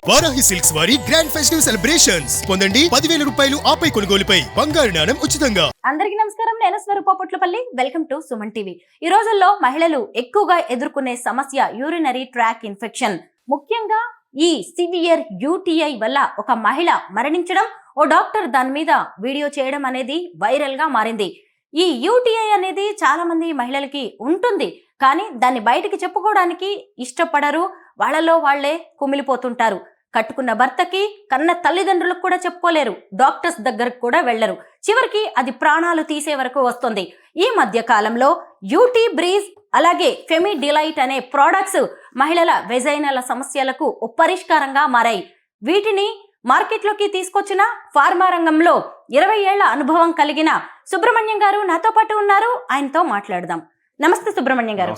Varahi silks వారి grand festive celebrations పొందండి 10,000 రూపాయలు ఆపై కొనుగోలుపై బంగారు నాణెం ఉచితంగా. అందరికీ నమస్కారం, నేను Swarupa Potlapalli. Welcome to Suman TV. ఈ రోజుల్లో మహిళలు ఎక్కువగా ఎదుర్కొనే సమస్య యూరినరీ ట్రాక్ ఇన్ఫెక్షన్. ముఖ్యంగా ఈ సివియర్ యూటీఐ వల్ల ఒక మహిళ మరణించడం, ఓ డాక్టర్ దాని మీద వీడియో చేయడం అనేది వైరల్ గా మారింది. ఈ యూటీఐ అనేది చాలా మంది మహిళలకి ఉంటుంది, కానీ దాన్ని బయటికి చెప్పుకోవడానికి ఇష్టపడరు. వాళ్ళలో వాళ్లే కుమిలిపోతుంటారు. కట్టుకున్న భర్తకి, కన్న తల్లిదండ్రులకు కూడా చెప్పుకోలేరు, డాక్టర్స్ దగ్గరకు కూడా వెళ్లరు. చివరికి అది ప్రాణాలు తీసే వరకు వస్తుంది. ఈ మధ్య కాలంలో యూటీ బ్రీజ్ అలాగే ఫెమి డిలైట్ అనే ప్రోడక్ట్స్ మహిళల వెజైనల సమస్యలకు పరిష్కారంగా మారాయి. వీటిని మార్కెట్లోకి తీసుకొచ్చిన ఫార్మా రంగంలో 20 ఏళ్ల అనుభవం కలిగిన సుబ్రహ్మణ్యం గారు నాతో పాటు ఉన్నారు. ఆయనతో మాట్లాడదాం. నమస్తే సుబ్రహ్మణ్యం గారు.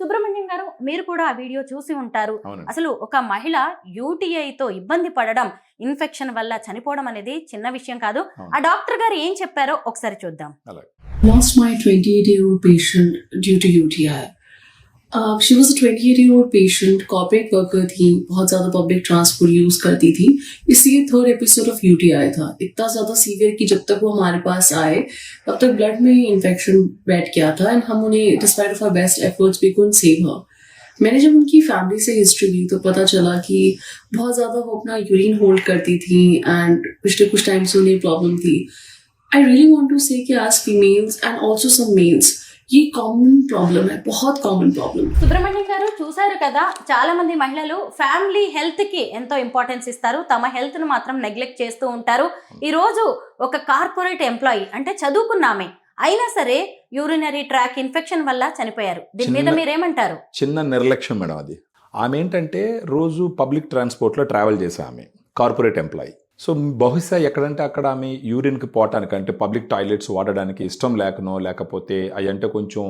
సుబ్రహ్మణ్యం గారు, మీరు కూడా ఆ వీడియో చూసి ఉంటారు. అసలు ఒక మహిళ యూటీఐతో ఇబ్బంది పడడం, ఇన్ఫెక్షన్ వల్ల చనిపోవడం అనేది చిన్న విషయం కాదు. ఆ డాక్టర్ గారు ఏం చెప్పారో ఒకసారి చూద్దాం. Lost my 28-year-old patient due to UTI. She was a 28-year-old patient, corporate worker थी, बहुत ज़्यादा पब्लिक ट्रांसपोर्ट यूज़ करती थी, इसलिए थर्ड एपिसोड ऑफ UTI था. इतना ज़्यादा सीवियर कि जब तक वो हमारे पास आए तब तक ब्लड में इन्फेक्शन बैठ गया था एंड हम उन्हें despite of our best efforts we couldn't save her. मैंने जब उनकी फैमिली से हिस्ट्री ली तो पता चला कि बहुत ज़्यादा वो अपना यूरिन होल्ड करती थी एंड पिछले कुछ टाइम से उन्हें प्रॉब्लम थी. I really want to say कि as females and also some males ये కామన్ ప్రాబ్లం है, बहुत కామన్ ప్రాబ్లం. సుబ్రహ్మణ్యం గారు, చూసారు కదా, చాలా మంది మహిళలు ఫ్యామిలీ హెల్త్ కి ఎంతో ఇంపార్టెన్స్ ఇస్తారు, తమ హెల్త్ ను మాత్రం నెగ్లెక్ట్ చేస్తూ ఉంటారు. ఈ రోజు ఒక కార్పొరేట్ ఎంప్లాయీ, అంటే చదువుకున్నామే అయినా సరే యూరినరీ ట్రాక్ ఇన్ఫెక్షన్ వల్ల చనిపోయారు. దీని మీద మీరేమంటారు? చిన్న నిర్లక్ష్యం మేడం అది. ఆమె ఏంటంటే రోజు పబ్లిక్ ట్రాన్స్పోర్ట్లో ట్రావెల్ చేసే ఆమె కార్పొరేట్ ఎంప్లాయీ. సో బహుశా ఎక్కడంటే అక్కడ ఆమె యూరిన్కి పోవటానికి, అంటే పబ్లిక్ టాయిలెట్స్ వాడడానికి ఇష్టం లేకనో, లేకపోతే అవి అంటే కొంచెం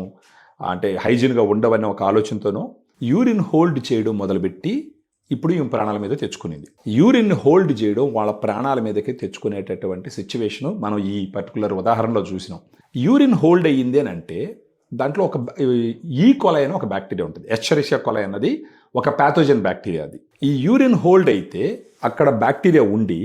అంటే హైజీన్గా ఉండవనే ఒక ఆలోచనతోనో యూరిన్ హోల్డ్ చేయడం మొదలుపెట్టి ఇప్పుడు ఈ ప్రాణాల మీద తెచ్చుకునింది. యూరిన్ హోల్డ్ చేయడం వాళ్ళ ప్రాణాల మీదకి తెచ్చుకునేటటువంటి సిచ్యువేషను మనం ఈ పర్టికులర్ ఉదాహరణలో చూసినాం. యూరిన్ హోల్డ్ అయ్యింది అని అంటే దాంట్లో ఒక ఈకోలై అని ఒక బ్యాక్టీరియా ఉంటుంది. ఎస్చరిషియా కొలై అన్నది ఒక ప్యాథోజన్ బ్యాక్టీరియా. అది ఈ యూరిన్ హోల్డ్ అయితే అక్కడ బ్యాక్టీరియా ఉండి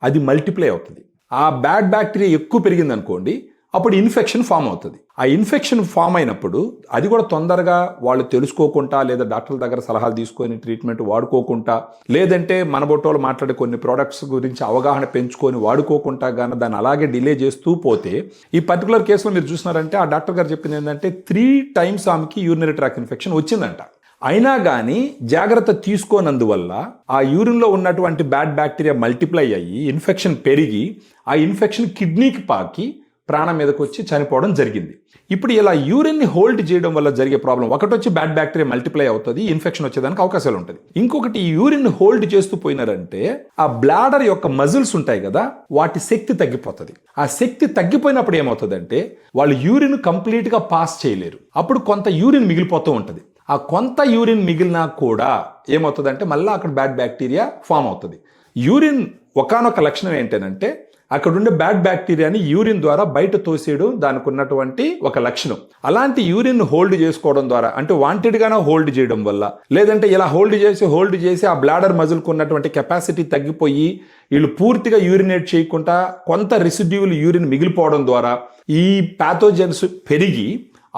అది మల్టిప్లై అవుతుంది. ఆ బ్యాడ్ బ్యాక్టీరియా ఎక్కువ పెరిగింది అనుకోండి, అప్పుడు ఇన్ఫెక్షన్ ఫామ్ అవుతుంది. ఆ ఇన్ఫెక్షన్ ఫామ్ అయినప్పుడు అది కూడా తొందరగా వాళ్ళు తెలుసుకోకుండా, లేదా డాక్టర్ల దగ్గర సలహాలు తీసుకొని ట్రీట్మెంట్ వాడుకోకుండా, లేదంటే మన బొట్టోళ్ళు మాట్లాడే కొన్ని ప్రోడక్ట్స్ గురించి అవగాహన పెంచుకొని వాడుకోకుండా కానీ దాన్ని అలాగే డిలే చేస్తూ పోతే, ఈ పర్టికులర్ కేసులో మీరు చూసినారంటే ఆ డాక్టర్ గారు చెప్పింది ఏంటంటే 3 times ఆమెకి యూరినరీ ట్రాక్ ఇన్ఫెక్షన్ వచ్చిందంట. అయినా కానీ జాగ్రత్త తీసుకోనందువల్ల ఆ యూరిన్లో ఉన్నటువంటి బ్యాడ్ బ్యాక్టీరియా మల్టిప్లై అయ్యి ఇన్ఫెక్షన్ పెరిగి ఆ ఇన్ఫెక్షన్ కిడ్నీకి పాకి ప్రాణం మీదకి వచ్చి చనిపోవడం జరిగింది. ఇప్పుడు ఇలా యూరిన్ని హోల్డ్ చేయడం వల్ల జరిగే ప్రాబ్లం ఒకటి వచ్చి బ్యాడ్ బ్యాక్టీరియా మల్టిప్లై అవుతుంది, ఇన్ఫెక్షన్ వచ్చేదానికి అవకాశాలు ఉంటుంది. ఇంకొకటి ఈ యూరిన్ హోల్డ్ చేస్తూ పోయినారంటే ఆ బ్లాడర్ యొక్క మజిల్స్ ఉంటాయి కదా, వాటి శక్తి తగ్గిపోతుంది. ఆ శక్తి తగ్గిపోయినప్పుడు ఏమవుతుందంటే వాళ్ళు యూరిన్ కంప్లీట్గా పాస్ చేయలేరు. అప్పుడు కొంత యూరిన్ మిగిలిపోతూ ఉంటుంది. ఆ కొంత యూరిన్ మిగిలినా కూడా ఏమవుతుందంటే మళ్ళీ అక్కడ బ్యాడ్ బ్యాక్టీరియా ఫామ్ అవుతుంది. యూరిన్ ఒకానొక లక్షణం ఏంటంటే అక్కడ ఉండే బ్యాడ్ బ్యాక్టీరియాని యూరిన్ ద్వారా బయట తోసేయడం దానికి ఉన్నటువంటి ఒక లక్షణం. అలాంటి యూరిన్ హోల్డ్ చేసుకోవడం ద్వారా, అంటే వాంటెడ్గానే హోల్డ్ చేయడం వల్ల, లేదంటే ఇలా హోల్డ్ చేసి ఆ బ్లాడర్ మజిల్కు ఉన్నటువంటి కెపాసిటీ తగ్గిపోయి వీళ్ళు పూర్తిగా యూరినేట్ చేయకుండా కొంత రెసిడ్యూల్ యూరిన్ మిగిలిపోవడం ద్వారా ఈ ప్యాథోజన్స్ పెరిగి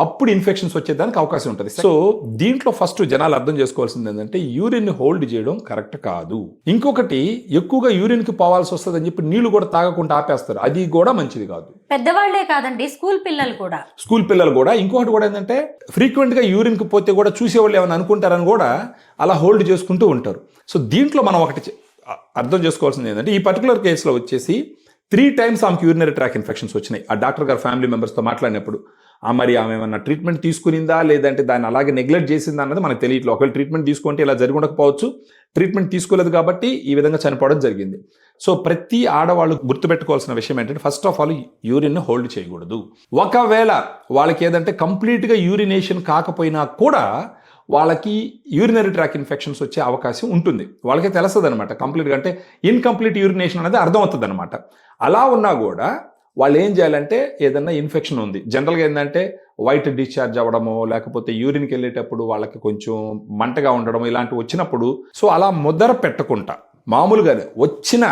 అప్పుడు ఇన్ఫెక్షన్స్ వచ్చేదానికి అవకాశం ఉంటుంది. సో దీంట్లో ఫస్ట్ జనాలు అర్థం చేసుకోవాల్సింది ఏంటంటే యూరిన్ హోల్డ్ చేయడం కరెక్ట్ కాదు. ఇంకొకటి, ఎక్కువగా యూరిన్కి పోవాల్సి వస్తుంది అని చెప్పి నీళ్లు కూడా తాగకుండా ఆపేస్తారు, అది కూడా మంచిది కాదు. పెద్దవాళ్లే కాదండి, స్కూల్ పిల్లలు కూడా. ఇంకొకటి కూడా ఏంటంటే ఫ్రీక్వెంట్గా యూరిన్కి పోతే కూడా చూసేవాళ్ళు ఏమైనా అనుకుంటారని కూడా అలా హోల్డ్ చేసుకుంటూ ఉంటారు. సో దీంట్లో మనం ఒకటి అర్థం చేసుకోవాల్సింది ఏంటంటే ఈ పర్టికులర్ కేసులో వచ్చేసి 3 times ఆమెకి యూరినరీ ట్రాక్ ఇన్ఫెక్షన్స్ వచ్చినాయి. ఆ డాక్టర్ గారు ఫ్యామిలీ మెంబర్స్తో మాట్లాడినప్పుడు మరి ఆమె ఏమన్నా ట్రీట్మెంట్ తీసుకునిందా, లేదంటే దాన్ని అలాగే నెగ్లెక్ట్ చేసిందా అన్నది మనకు తెలియట్లేదు. ఒకవేళ ట్రీట్మెంట్ తీసుకుంటే ఇలా జరిగి ఉండకపోవచ్చు. ట్రీట్మెంట్ తీసుకోలేదు కాబట్టి ఈ విధంగా చనిపోవడం జరిగింది. సో ప్రతి ఆడవాళ్ళు గుర్తుపెట్టుకోవాల్సిన విషయం ఏంటంటే first of all urine hold చేయకూడదు. ఒకవేళ వాళ్ళకి ఏదంటే కంప్లీట్గా యూరినేషన్ కాకపోయినా కూడా వాళ్ళకి యూరినరీ ట్రాక్ ఇన్ఫెక్షన్స్ వచ్చే అవకాశం ఉంటుంది. వాళ్ళకి తెలుస్తుంది అనమాట కంప్లీట్గా, అంటే ఇన్కంప్లీట్ యూరినేషన్ అనేది అర్థమవుతుంది అనమాట. అలా ఉన్నా కూడా వాళ్ళు ఏం చేయాలంటే ఏదన్నా ఇన్ఫెక్షన్ ఉంది, జనరల్గా ఏంటంటే వైట్ డిశ్చార్జ్ అవ్వడమో లేకపోతే యూరిన్కి వెళ్ళేటప్పుడు వాళ్ళకి కొంచెం మంటగా ఉండడం ఇలాంటివి వచ్చినప్పుడు సో అలా ముద్ర పెట్టకుండా మామూలుగానే వచ్చిన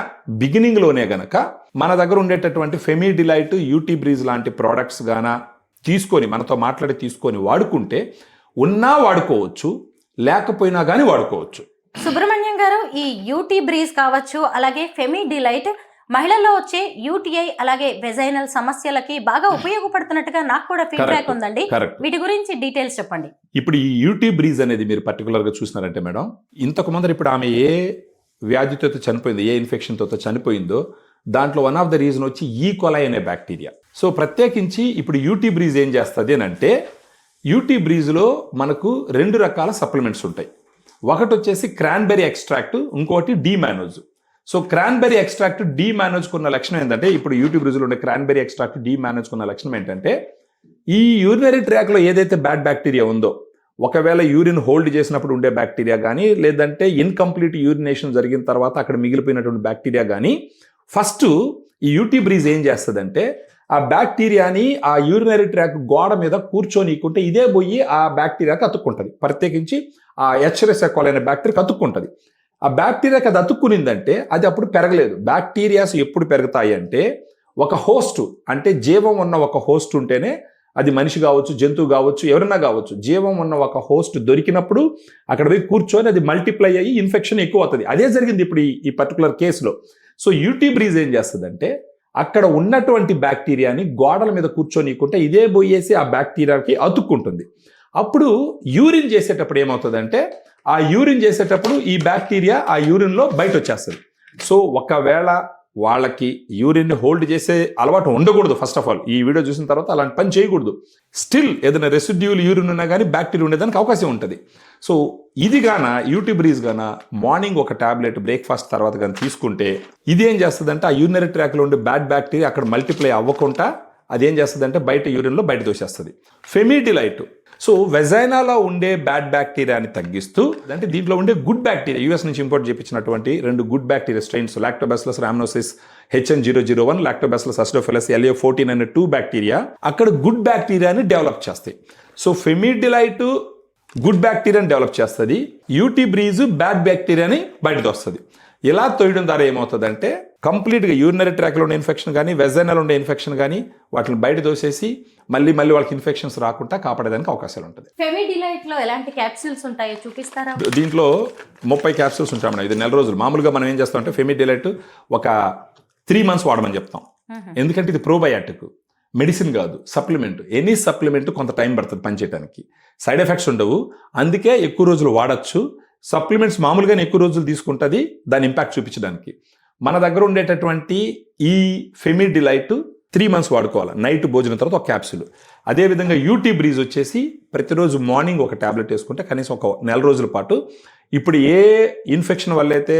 బిగినింగ్లోనే గనక మన దగ్గర ఉండేటటువంటి ఫెమీ డిలైట్, యూటీ బ్రీజ్ లాంటి ప్రోడక్ట్స్ గాన తీసుకొని మనతో మాట్లాడి తీసుకొని వాడుకుంటే ఉన్నా వాడుకోవచ్చు, లేకపోయినా కానీ వాడుకోవచ్చు. సుబ్రహ్మణ్యం గారు, ఈ యూటీ బ్రీజ్ కావచ్చు, అలాగే ఫెమీ డిలైట్ మహిళల్లో వచ్చే యూటీఐ అలాగే వెజైనల్ సమస్యలకి బాగా ఉపయోగపడుతున్నట్టుగా నాకు కూడా ఫీడ్బ్యాక్ ఉందండి. వీటి గురించి డీటెయిల్స్ చెప్పండి. ఇప్పుడు ఈ యూటీ బ్రీజ్ అనేది మీరు పర్టికులర్గా చూసినారంటే మేడం, ఇంతకు ముందర ఇప్పుడు ఆమె ఏ వ్యాధితో చనిపోయిందో, ఏ ఇన్ఫెక్షన్తో చనిపోయిందో దాంట్లో వన్ ఆఫ్ ద రీజన్ వచ్చి ఈ కొలై అనే బ్యాక్టీరియా. సో ప్రత్యేకించి ఇప్పుడు యూటీ బ్రీజ్ ఏం చేస్తుంది అని అంటే, యూటీ బ్రీజ్లో మనకు 2 రకాల సప్లిమెంట్స్ ఉంటాయి. ఒకటి వచ్చేసి క్రాన్బెర్రీ ఎక్స్ట్రాక్ట్, ఇంకోటి డీమానోజ్. సో క్రాన్బెర్రీ ఎక్స్ట్రాక్ట్ డీమానోజ్కున్న లక్షణం ఏంటంటే, ఇప్పుడు యూటీ బ్రీజ్లో ఉండే క్రాన్బెర్రీ ఎక్స్ట్రాక్ట్ డీమానోజ్కున్న లక్షణం ఏంటంటే, ఈ యూరినరీ ట్రాక్లో ఏదైతే బ్యాడ్ బ్యాక్టీరియా ఉందో, ఒకవేళ యూరిన్ హోల్డ్ చేసినప్పుడు ఉండే బ్యాక్టీరియా కానీ, లేదంటే ఇన్కంప్లీట్ యూరినేషన్ జరిగిన తర్వాత అక్కడ మిగిలిపోయినటువంటి బ్యాక్టీరియా కానీ, ఫస్ట్ ఈ యూటీ బ్రీజ్ ఏం చేస్తుందంటే ఆ బ్యాక్టీరియాని ఆ యూరినరీ ట్రాక్ గోడ మీద కూర్చోనీకుంటే ఇదే పోయి ఆ బ్యాక్టీరియాకి అతుక్కుంటుంది. ప్రత్యేకించి ఆ హెచ్ఎస్ ఎకోలీ అనే బ్యాక్టీరియాకి అతుక్కుంటుంది. ఆ బ్యాక్టీరియాకి అది అతుక్కునిందంటే అది అప్పుడు పెరగలేదు. బ్యాక్టీరియాస్ ఎప్పుడు పెరుగుతాయి అంటే, ఒక హోస్ట్ అంటే జీవం ఉన్న ఒక హోస్ట్ ఉంటేనే, అది మనిషి కావచ్చు, జంతువు కావచ్చు, ఎవరైనా కావచ్చు, జీవం ఉన్న ఒక హోస్ట్ దొరికినప్పుడు అక్కడ పోయి కూర్చొని అది మల్టిప్లై అయ్యి ఇన్ఫెక్షన్ ఎక్కువ అవుతుంది. అదే జరిగింది ఇప్పుడు ఈ పర్టికులర్ కేసులో. సో యూటీ బ్రీజ్ ఏం చేస్తుందంటే, అక్కడ ఉన్నటువంటి బ్యాక్టీరియాని గోడల మీద కూర్చొనికుంటే ఇదే పోయేసి ఆ బ్యాక్టీరియాకి అతుక్కుంటుంది. అప్పుడు యూరిన్ చేసేటప్పుడు ఏమవుతుందంటే, ఆ యూరిన్ చేసేటప్పుడు ఈ బ్యాక్టీరియా ఆ యూరిన్లో బయట వచ్చేస్తుంది. సో ఒకవేళ వాళ్ళకి యూరిన్ హోల్డ్ చేసే అలవాటు ఉండకూడదు. ఫస్ట్ ఆఫ్ ఆల్ ఈ వీడియో చూసిన తర్వాత అలాంటి పని చేయకూడదు. స్టిల్ ఏదైనా రెసిడ్యూల్ యూరిన్ ఉన్నా కానీ బ్యాక్టీరియా ఉండేదానికి అవకాశం ఉంటుంది. సో ఇది గాన యూటీ బ్రీజ్ గాన మార్నింగ్ ఒక టాబ్లెట్ బ్రేక్ఫాస్ట్ తర్వాత కానీ తీసుకుంటే ఇది ఏం చేస్తుందంటే, ఆ యూరినరీ ట్రాక్లో ఉండే బ్యాడ్ బ్యాక్టీరియా అక్కడ మల్టిప్లై అవ్వకుండా అదేం చేస్తుందంటే బయట యూరిన్లో బయట దోసేస్తుంది. ఫెమీ డిలైట్ సో వెజైనాలో ఉండే బ్యాడ్ బ్యాక్టీరియాని తగ్గిస్తూ, అంటే దీంట్లో ఉండే గుడ్ బ్యాక్టీరియా, యూఎస్ నుంచి ఇంపోర్ట్ చేయించినటువంటి 2 good bacteria strains, lactobacillus rhamnosus HN001, lactobacillus acidophilus LA14 అనే 2 బ్యాక్టీరియా అక్కడ గుడ్ బ్యాక్టీరియాని డెవలప్ చేస్తాయి. సో ఫెమీ డిలైట్ గుడ్ బ్యాక్టీరియాని డెవలప్ చేస్తుంది, యూటీ బ్రీజ్ బ్యాడ్ బ్యాక్టీరియాని బయటకు వస్తుంది. ఇలా తోయడం ద్వారా ఏమవుతుందంటే, కంప్లీట్గా యూరినరీ ట్రాక్లో ఉండే ఇన్ఫెక్షన్ కానీ, వెజైనల్ ఉండే ఇన్ఫెక్షన్ కానీ వాటిని బయట దోసేసి మళ్ళీ వాళ్ళకి ఇన్ఫెక్షన్స్ రాకుండా కాపాడేదానికి అవకాశాలు ఉంటుంది. ఫెమీ డిలైట్ లో ఎలాంటి క్యాప్సూల్స్ ఉంటాయో చూపిస్తారా? దీంట్లో 30 క్యాప్సూల్స్ ఉంటాయి మేడం. ఇది 4 రోజులు. మామూలుగా మనం ఏం చేస్తాం అంటే ఫెమీ డిలైట్ ఒక 3 months వాడమని చెప్తాం. ఎందుకంటే ఇది ప్రోబయాటిక్, మెడిసిన్ కాదు, సప్లిమెంట్. ఎనీ సప్లిమెంట్ కొంత టైం పడుతుంది పనిచేయడానికి, సైడ్ ఎఫెక్ట్స్ ఉండవు, అందుకే ఎక్కువ రోజులు వాడచ్చు. సప్లిమెంట్స్ మామూలుగానే ఎక్కువ రోజులు తీసుకుంటుంది దాని ఇంపాక్ట్ చూపించడానికి. మన దగ్గర ఉండేటటువంటి ఈ ఫెమీ డిలైట్ 3 months వాడుకోవాలి, నైట్ భోజనం తర్వాత ఒక క్యాప్సూల్. అదేవిధంగా యూటీ బ్రీజ్ వచ్చేసి ప్రతిరోజు మార్నింగ్ ఒక ట్యాబ్లెట్ వేసుకుంటే కనీసం ఒక 4 రోజుల పాటు ఇప్పుడు ఏ ఇన్ఫెక్షన్ వల్ల అయితే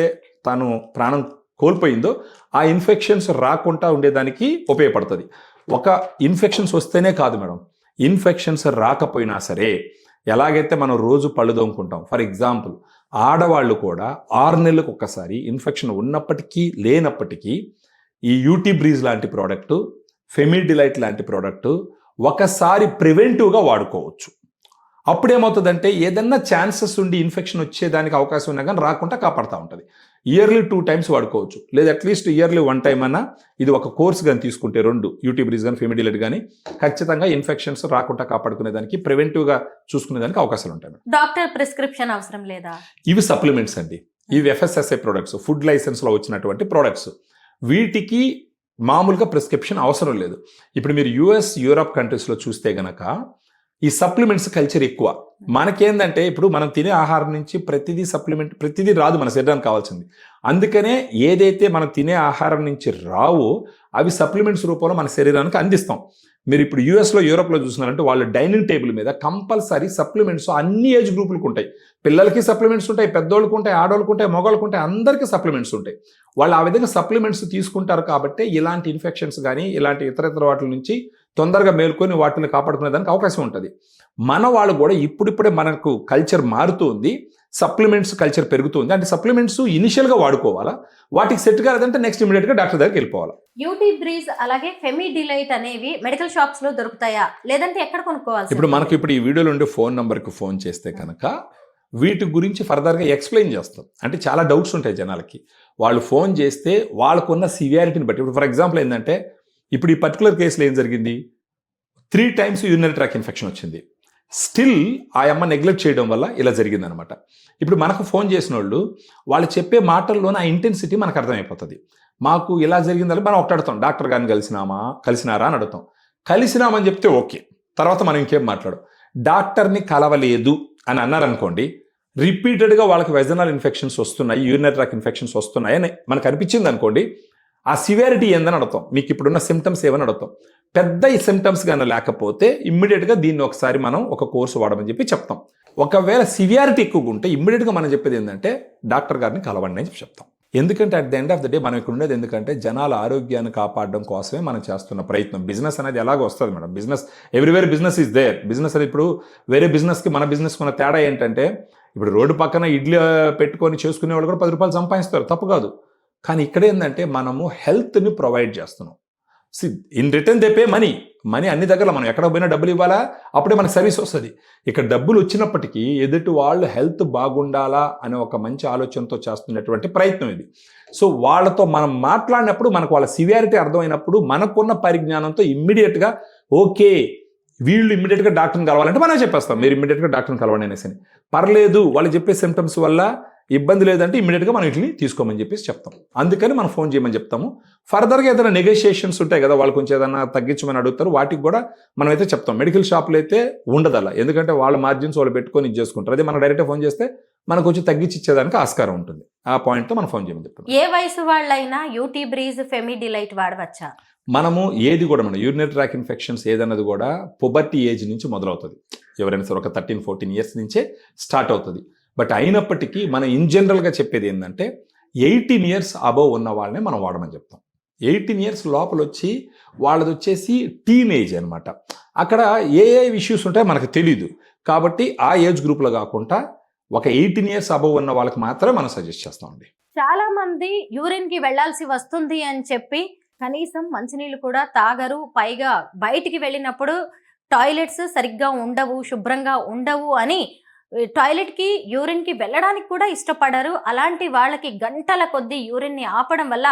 తాను ప్రాణం కోల్పోయిందో ఆ ఇన్ఫెక్షన్స్ రాకుండా ఉండేదానికి ఉపయోగపడుతుంది. ఒక ఇన్ఫెక్షన్స్ వస్తేనే కాదు మేడం, ఇన్ఫెక్షన్స్ రాకపోయినా సరే, ఎలాగైతే మనం రోజు పళ్ళు దోముకుంటాం, ఫర్ ఎగ్జాంపుల్ ఆడవాళ్ళు కూడా 6 నెలలకు ఒక్కసారి ఇన్ఫెక్షన్ ఉన్నప్పటికీ లేనప్పటికీ ఈ యూటీ బ్రీజ్ లాంటి ప్రోడక్టు, ఫెమీ డిలైట్ లాంటి ప్రోడక్టు ఒకసారి ప్రివెంటివ్గా వాడుకోవచ్చు. అప్పుడేమవుతుందంటే ఏదన్నా ఛాన్సెస్ ఉండి ఇన్ఫెక్షన్ వచ్చేదానికి అవకాశం ఉన్నా కానీ రాకుండా కాపాడుతూ ఉంటుంది. ఇయర్లీ 2 times వాడుకోవచ్చు, లేదా అట్లీస్ట్ ఇయర్లీ 1 time అన్నా ఇది ఒక కోర్స్ కానీ తీసుకుంటే 2 యూటీ బ్రీజ్ కానీ ఫెమీ డిలైట్ కానీ ఖచ్చితంగా ఇన్ఫెక్షన్స్ రాకుండా కాపాడుకునేదానికి, ప్రివెంటివ్గా చూసుకునేదానికి అవకాశాలు ఉంటాయి. డాక్టర్ ప్రిస్క్రిప్షన్ అవసరం లేదా? ఇవి సప్లిమెంట్స్ అండి. ఇవి FSSAI ప్రొడక్ట్స్, ఫుడ్ లైసెన్స్లో వచ్చినటువంటి ప్రొడక్ట్స్. వీటికి మామూలుగా ప్రిస్క్రిప్షన్ అవసరం లేదు. ఇప్పుడు మీరు US, యూరప్ కంట్రీస్లో చూస్తే గనక ఈ సప్లిమెంట్స్ కల్చర్ ఎక్కువ. మనకేందంటే ఇప్పుడు మనం తినే ఆహారం నుంచి ప్రతిదీ సప్లిమెంట్, ప్రతిదీ రాదు మన శరీరానికి కావాల్సింది. అందుకనే ఏదైతే మనం తినే ఆహారం నుంచి రావో అవి సప్లిమెంట్స్ రూపంలో మన శరీరానికి అందిస్తాం. మీరు ఇప్పుడు యూఎస్లో, యూరోప్లో చూస్తున్నారంటే వాళ్ళు డైనింగ్ టేబుల్ మీద కంపల్సరీ సప్లిమెంట్స్ అన్ని ఏజ్ గ్రూపులకు ఉంటాయి. పిల్లలకి సప్లిమెంట్స్ ఉంటాయి, పెద్దోళ్ళకు ఉంటాయి, ఆడోళ్ళకు ఉంటాయి, మగవాళ్ళకు ఉంటాయి, అందరికీ సప్లిమెంట్స్ ఉంటాయి. వాళ్ళు ఆ విధంగా సప్లిమెంట్స్ తీసుకుంటారు కాబట్టి ఇలాంటి ఇన్ఫెక్షన్స్ కానీ ఇలాంటి ఇతర వాటి నుంచి తొందరగా మేల్కొని వాటిని కాపాడుకునేదానికి అవకాశం ఉంటుంది. మన వాళ్ళు కూడా ఇప్పుడిప్పుడే మనకు కల్చర్ మారుతుంది, సప్లిమెంట్స్ కల్చర్ పెరుగుతుంది. అంటే సప్లిమెంట్స్ ఇనిషియల్గా వాడుకోవాలా, వాటికి సెట్ కాలేదంటే నెక్స్ట్ ఇమీడియట్గా డాక్టర్ దగ్గరికి వెళ్ళిపోవాలి. యూటీ బ్రీజ్ అలాగే ఫెమీ డిలైట్ అనేవి మెడికల్ షాప్స్ లో దొరుకుతాయా, లేదంటే ఎక్కడ కొనుక్కోవాలి? ఇప్పుడు మనకు ఇప్పుడు ఈ వీడియోలో ఉండే ఫోన్ నెంబర్కి ఫోన్ చేస్తే కనుక వీటి గురించి ఫర్దర్గా ఎక్స్ప్లెయిన్ చేస్తాం. అంటే చాలా డౌట్స్ ఉంటాయి జనాలకి. వాళ్ళు ఫోన్ చేస్తే వాళ్ళకున్న సివియారిటీని బట్టి, ఇప్పుడు ఫర్ ఎగ్జాంపుల్ ఏంటంటే ఇప్పుడు ఈ పర్టికులర్ కేసులో ఏం జరిగింది, 3 times యూరినరీ ట్రాక్ ఇన్ఫెక్షన్ వచ్చింది. స్టిల్ ఆ అమ్మ నెగ్లెక్ట్ చేయడం వల్ల ఇలా జరిగిందనమాట. ఇప్పుడు మనకు ఫోన్ చేసిన వాళ్ళు చెప్పే మాటల్లోనే ఆ ఇంటెన్సిటీ మనకు అర్థమైపోతుంది. మాకు ఇలా జరిగిందని మనం ఒకటి అడుగుతాం, డాక్టర్ గారిని కలిసినారా అని అడుగుతాం. కలిసినామని చెప్తే ఓకే, తర్వాత మనం ఇంకేం మాట్లాడు. డాక్టర్ని కలవలేదు అని అన్నారనుకోండి, రిపీటెడ్గా వాళ్ళకి వెజనల్ ఇన్ఫెక్షన్స్ వస్తున్నాయి, యూరినరీ ట్రాక్ ఇన్ఫెక్షన్స్ వస్తున్నాయి అని మనకు అనిపించింది అనుకోండి, ఆ సివియారిటీ ఏందని అడుగుతాం. మీకు ఇప్పుడున్న సిమ్టమ్స్ ఏమని అడుగుతాం. పెద్ద ఈ సిమ్టమ్స్ కానీ లేకపోతే ఇమ్మీడియట్గా దీన్ని ఒకసారి మనం ఒక కోర్సు వాడమని చెప్పి చెప్తాం. ఒకవేళ సివియారిటీ ఎక్కువగా ఉంటే ఇమ్మీడియట్గా మనం చెప్పేది ఏంటంటే డాక్టర్ గారిని కలవండి అని చెప్పి చెప్తాం. ఎందుకంటే at the end of the day మనం ఇక్కడ ఉండేది ఎందుకంటే జనాల ఆరోగ్యాన్ని కాపాడడం కోసమే మనం చేస్తున్న ప్రయత్నం. బిజినెస్ అనేది ఎలాగో వస్తుంది madam, business everywhere business is there. Business అనేది ఇప్పుడు వేరే బిజినెస్కి మన బిజినెస్కి ఉన్న తేడా ఏంటంటే, ఇప్పుడు రోడ్డు పక్కన ఇడ్లీ పెట్టుకొని చేసుకునే వాళ్ళు కూడా 10 రూపాయలు సంపాదిస్తారు, తప్పు కాదు. కానీ ఇక్కడ ఏంటంటే మనము హెల్త్ని ప్రొవైడ్ చేస్తున్నాం. In return they pay money అన్ని దగ్గర మనం ఎక్కడ పోయినా డబ్బులు ఇవ్వాలా, అప్పుడే మనకు సర్వీస్ వస్తుంది. ఇక్కడ డబ్బులు వచ్చినప్పటికీ ఎదుటి వాళ్ళు హెల్త్ బాగుండాలా అనే ఒక మంచి ఆలోచనతో చేస్తున్నటువంటి ప్రయత్నం ఇది. సో వాళ్ళతో మనం మాట్లాడినప్పుడు మనకు వాళ్ళ సివియారిటీ అర్థమైనప్పుడు మనకున్న పరిజ్ఞానంతో ఇమ్మీడియట్గా ఓకే వీళ్ళు ఇమ్మీడియట్గా డాక్టర్ని కలవాలంటే మనం చెప్పేస్తాం, మీరు ఇమ్మీడియట్గా డాక్టర్ని కలవండి అనేసి. పర్లేదు వాళ్ళు చెప్పే సిమ్టమ్స్ వల్ల ఇబ్బంది లేదంటే ఇమ్మీడియట్గా మనం వీటిని తీసుకోమని చెప్పేసి చెప్తాం. అందుకని మనం ఫోన్ చేయమని చెప్తాము. ఫర్దర్గా ఏదైనా నెగోషియేషన్స్ ఉంటాయి కదా, వాళ్ళు కొంచెం ఏదైనా తగ్గించమని అడుగుతారు, వాటికి కూడా మనం అయితే చెప్తాం. మెడికల్ షాప్లో అయితే ఉండదు అలా, ఎందుకంటే వాళ్ళ మార్జిన్స్ వాళ్ళు పెట్టుకొని ఇది చేసుకుంటారు. అదే మనం డైరెక్ట్గా ఫోన్ చేస్తే మనకు కొంచెం తగ్గించి ఇచ్చేదానికి ఆస్కారం ఉంటుంది. ఆ పాయింట్తో మనం ఫోన్ చేయమని చెప్తాం. ఏ వయసు వాళ్ళైనా యూటీ బ్రీజ్ ఫెమిడిలైట్ వాడవచ్చా? మనము ఏది కూడా మన యూరినరీ ట్రాక్ ఇన్ఫెక్షన్స్ ఏదన్నది కూడా పుబర్టీ ఏజ్ నుంచి మొదలవుతుంది. ఎవరైనా సరే ఒక 13-14 years నుంచే స్టార్ట్ అవుతుంది. బట్ అయినప్పటికీ మనం ఇన్ జనరల్గా చెప్పేది ఏంటంటే 18 years అబవ్ ఉన్న వాళ్ళనే మనం వాడమని చెప్తాం. 18 years లోపల వచ్చి వాళ్ళది వచ్చేసి టీనేజ్ అనమాట. అక్కడ ఏ ఇష్యూస్ ఉంటాయో మనకు తెలీదు. కాబట్టి ఆ ఏజ్ గ్రూప్లో కాకుండా ఒక 18 years అబవ్ ఉన్న వాళ్ళకి మాత్రమే మనం సజెస్ట్ చేస్తామండి. చాలా మంది యూరిన్కి వెళ్లాల్సి వస్తుంది అని చెప్పి కనీసం మంచినీళ్ళు కూడా తాగరు. పైగా బయటికి వెళ్ళినప్పుడు టాయిలెట్స్ సరిగ్గా ఉండవు, శుభ్రంగా ఉండవు అని టాయిలెట్కి యూరిన్కి వెళ్ళడానికి కూడా ఇష్టపడరు. అలాంటి వాళ్ళకి గంటల కొద్దీ యూరిన్ని ఆపడం వల్ల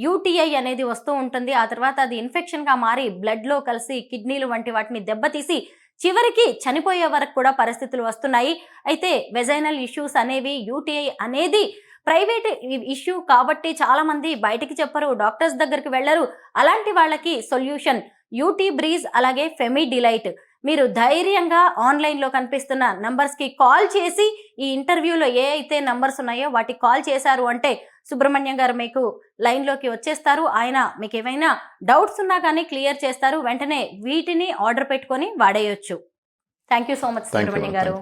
యూటీఐ అనేది వస్తూ ఉంటుంది. ఆ తర్వాత అది ఇన్ఫెక్షన్గా మారి బ్లడ్లో కలిసి కిడ్నీలు వంటి వాటిని దెబ్బతీసి చివరికి చనిపోయే వరకు కూడా పరిస్థితులు వస్తున్నాయి. అయితే వెజైనల్ ఇష్యూస్ అనేవి, యూటీఐ అనేది ప్రైవేట్ ఇష్యూ కాబట్టి చాలా మంది బయటికి చెప్పరు, డాక్టర్స్ దగ్గరికి వెళ్ళరు. అలాంటి వాళ్ళకి సొల్యూషన్ యూటీ బ్రీజ్ అలాగే ఫెమిడిలైట్. మీరు ధైర్యంగా ఆన్లైన్లో కనిపిస్తున్న నంబర్స్కి కాల్ చేసి ఈ ఇంటర్వ్యూలో ఏ అయితే నంబర్స్ ఉన్నాయో వాటికి కాల్ చేశారు అంటే సుబ్రహ్మణ్యం గారు మీకు లైన్లోకి వచ్చేస్తారు. ఆయన మీకు ఏమైనా డౌట్స్ ఉన్నా కానీ క్లియర్ చేస్తారు. వెంటనే వీటిని ఆర్డర్ పెట్టుకొని వాడేయచ్చు. Thank you so much Subrahmanyam గారు.